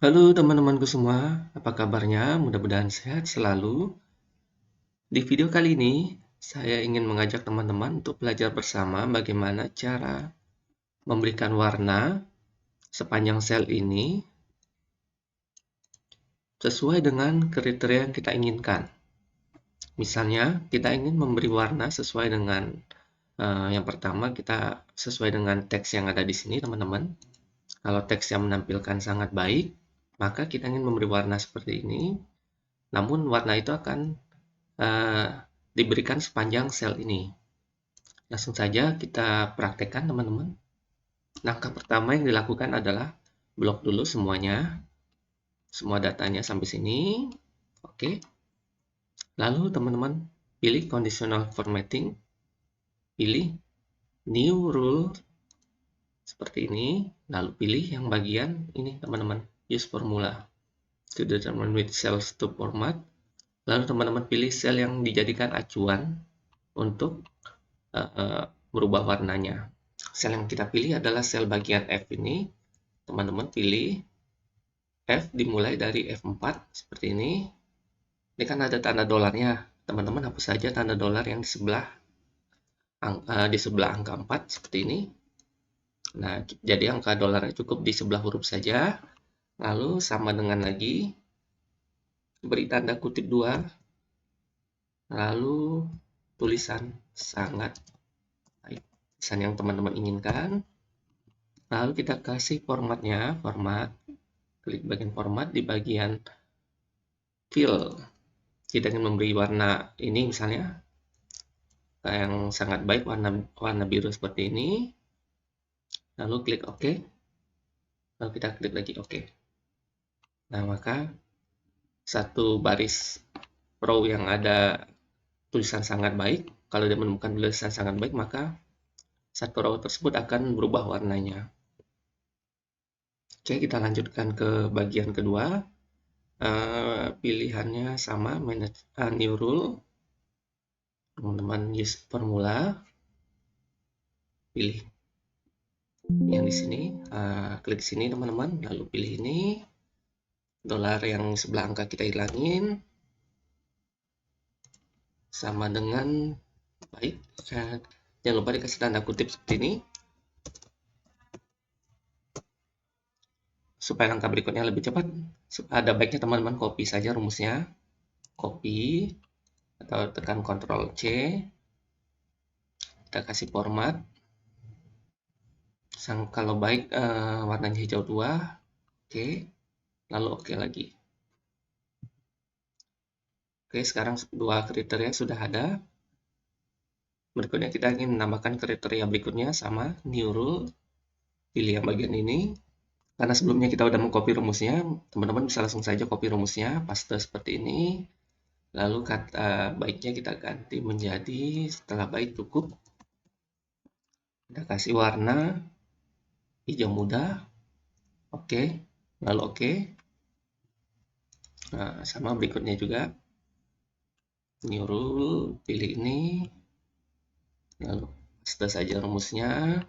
Halo teman-temanku semua, apa kabarnya? Mudah-mudahan sehat selalu. Di video kali ini, saya ingin mengajak teman-teman untuk belajar bersama bagaimana cara memberikan warna sepanjang sel ini sesuai dengan kriteria yang kita inginkan. Misalnya, kita ingin memberi warna sesuai dengan yang pertama kita sesuai dengan teks yang ada di sini, teman-teman. Kalau teks yang menampilkan sangat baik, maka kita ingin memberi warna seperti ini. Namun warna itu akan uh, diberikan sepanjang sel ini. Langsung saja kita praktekkan, teman-teman. Langkah pertama yang dilakukan adalah blok dulu semuanya, semua datanya sampai sini. Oke. Lalu teman-teman pilih conditional formatting, pilih new rule seperti ini, lalu pilih yang bagian ini, teman-teman, use formula to determine which cells to format. Lalu teman-teman pilih sel yang dijadikan acuan untuk merubah warnanya. Sel yang kita pilih adalah sel bagian F ini. Teman-teman pilih F dimulai dari F4 seperti ini. Ini kan ada tanda dolarnya. Teman-teman hapus saja tanda dolar yang di sebelah angka 4 seperti ini. Nah, jadi angka dolarnya cukup di sebelah huruf saja. Lalu sama dengan lagi beri tanda kutip 2. Lalu tulisan sangat baik. Tulisan yang teman-teman inginkan. Lalu kita kasih formatnya, klik bagian format di bagian fill. Kita ingin memberi warna ini misalnya yang sangat baik, warna biru seperti ini. Lalu klik OK. Lalu kita klik lagi OK. Nah, maka satu baris row yang ada tulisan sangat baik, kalau dia menemukan tulisan sangat baik, maka satu row tersebut akan berubah warnanya. Oke, kita lanjutkan ke bagian kedua. Pilihannya sama, manage new rule. Teman-teman use formula, pilih yang di sini, klik sini teman-teman, lalu pilih ini, dolar yang sebelah angka kita hilangin, sama dengan baik. Jangan lupa dikasih tanda kutip seperti ini, supaya langkah berikutnya lebih cepat. Ada baiknya teman-teman copy saja rumusnya, copy atau tekan Ctrl C, kita kasih format. Kalau baik warnanya hijau 2, oke, lalu oke lagi. Oke, sekarang dua kriteria sudah ada. Berikutnya kita ingin menambahkan kriteria berikutnya sama new rule. Pilih yang bagian ini. Karena sebelumnya kita sudah mengcopy rumusnya, teman-teman bisa langsung saja copy rumusnya, paste seperti ini. Lalu kata baiknya kita ganti menjadi setelah baik cukup. Kita kasih warna hijau muda. Oke, lalu oke. Nah, sama berikutnya juga. New rule, pilih ini. Lalu paste saja rumusnya.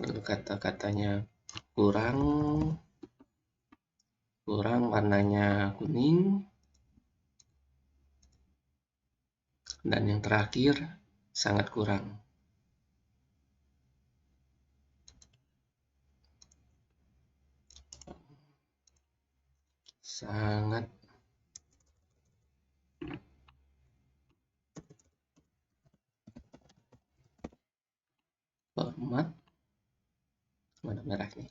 Lalu kata-katanya kurang warnanya kuning, dan yang terakhir sangat kurang. Sangat format warna merah nih.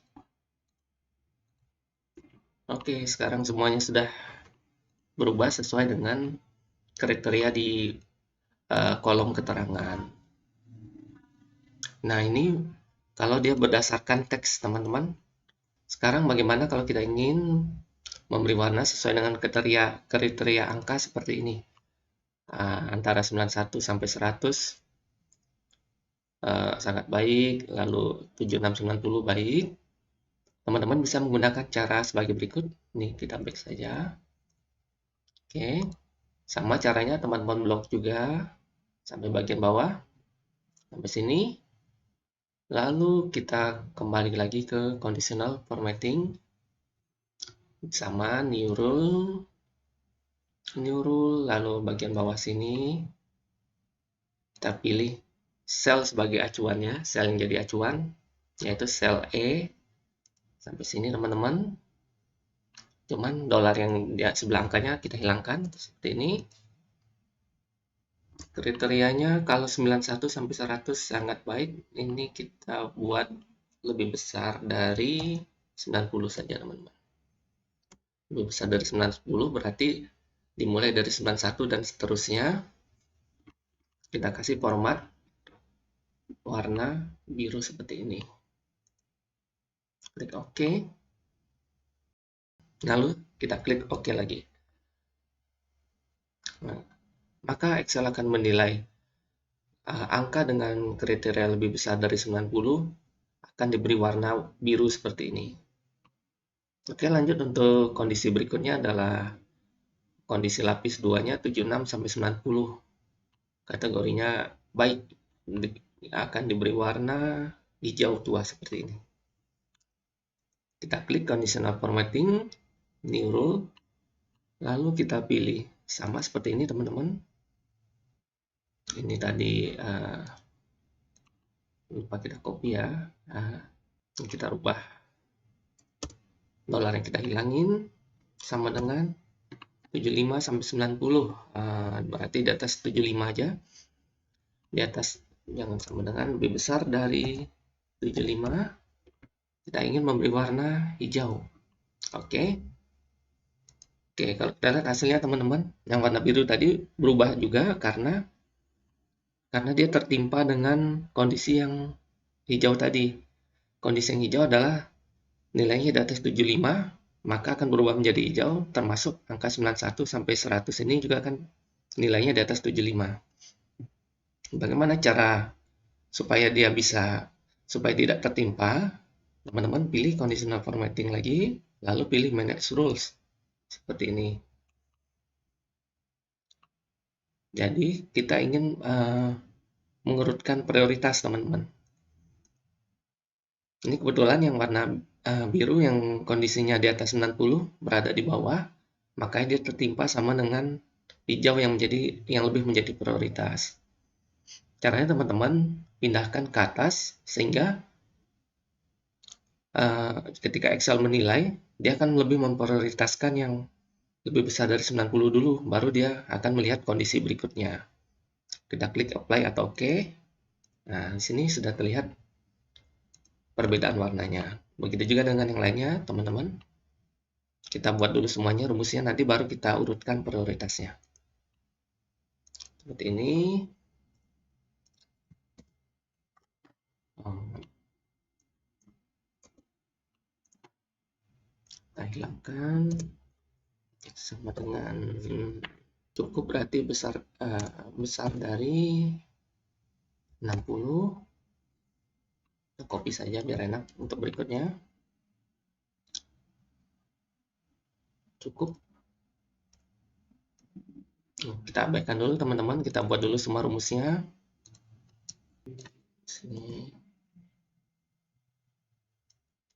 Oke, sekarang semuanya sudah berubah sesuai dengan kriteria di kolom keterangan. Nah, ini kalau dia berdasarkan teks, teman-teman. Sekarang bagaimana kalau kita ingin memberi warna sesuai dengan kriteria angka seperti ini? Antara 91 sampai 100 sangat baik, lalu 7690 baik. Teman-teman bisa menggunakan cara sebagai berikut. Nih, kita back saja. Oke, sama caranya teman-teman blok juga sampai bagian bawah, sampai sini. Lalu kita kembali lagi ke conditional formatting. sama new rule, lalu bagian bawah sini kita pilih sel sebagai acuannya, sel yang jadi acuan, yaitu sel E. Sampai sini teman-teman. Cuman dolar yang di sebelah angkanya kita hilangkan, seperti ini. Kriterianya kalau 91 sampai 100 sangat baik, ini kita buat lebih besar dari 90 saja teman-teman. Lebih besar dari 90 berarti dimulai dari 91 dan seterusnya. Kita kasih format warna biru seperti ini. Klik OK. Lalu kita klik OK lagi. Nah, maka Excel akan menilai angka dengan kriteria lebih besar dari 90 akan diberi warna biru seperti ini. Oke, lanjut untuk kondisi berikutnya adalah kondisi lapis 2-nya 76 sampai 90. Kategorinya baik, akan diberi warna hijau tua seperti ini. Kita klik conditional formatting, new rule, lalu kita pilih sama seperti ini teman-teman. Ini tadi lupa kita copy ya. Kita rubah dolar yang kita hilangin sama dengan 75 sampai 90. Berarti di atas 75 aja. Di atas jangan sama dengan lebih besar dari 75. Kita ingin memberi warna hijau. Oke. Oke, kalau kita lihat hasilnya teman-teman, yang warna biru tadi berubah juga karena dia tertimpa dengan kondisi yang hijau tadi. Kondisi yang hijau adalah nilainya di atas 75, maka akan berubah menjadi hijau, termasuk angka 91 sampai 100 ini juga akan nilainya di atas 75. Bagaimana cara supaya dia supaya tidak tertimpa? Teman-teman pilih conditional formatting lagi, lalu pilih manage rules. Seperti ini. Jadi kita ingin mengurutkan prioritas teman-teman. Ini kebetulan yang warna biru yang kondisinya di atas 90 berada di bawah, makanya dia tertimpa sama dengan hijau yang lebih menjadi prioritas. Caranya teman-teman pindahkan ke atas sehingga ketika Excel menilai, dia akan lebih memprioritaskan yang lebih besar dari 90 dulu, baru dia akan melihat kondisi berikutnya. Kita klik apply atau OK. Nah, di sini sudah terlihat perbedaan warnanya. Begitu juga dengan yang lainnya, teman-teman. Kita buat dulu semuanya rumusnya, nanti baru kita urutkan prioritasnya. Seperti ini. Kita hilangkan. Sama dengan cukup berarti besar dari 60. Kita copy saja biar enak untuk berikutnya. Cukup. Kita abaikan dulu teman-teman, kita buat dulu semua rumusnya. Sini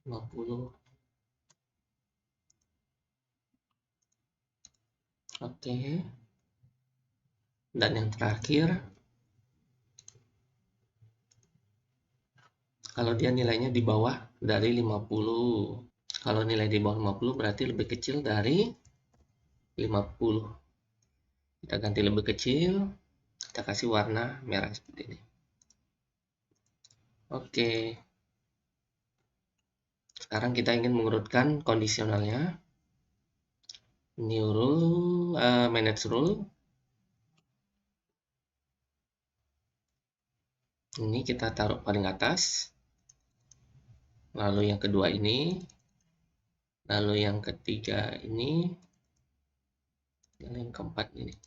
50. Oke. Dan yang terakhir, kalau dia nilainya di bawah dari 50. Kalau nilai di bawah 50 berarti lebih kecil dari 50. Kita ganti lebih kecil, kita kasih warna merah seperti ini. Oke. Sekarang kita ingin mengurutkan kondisionalnya. New rule, manage rule. Ini kita taruh paling atas. Lalu yang kedua ini. Lalu yang ketiga ini. Dan yang keempat ini.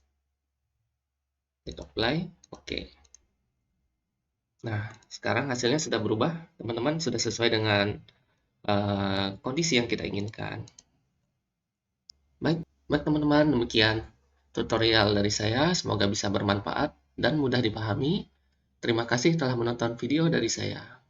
Kita apply. Oke. Nah, sekarang hasilnya sudah berubah. Teman-teman sudah sesuai dengan kondisi yang kita inginkan. Baik teman-teman, demikian tutorial dari saya. Semoga bisa bermanfaat dan mudah dipahami. Terima kasih telah menonton video dari saya.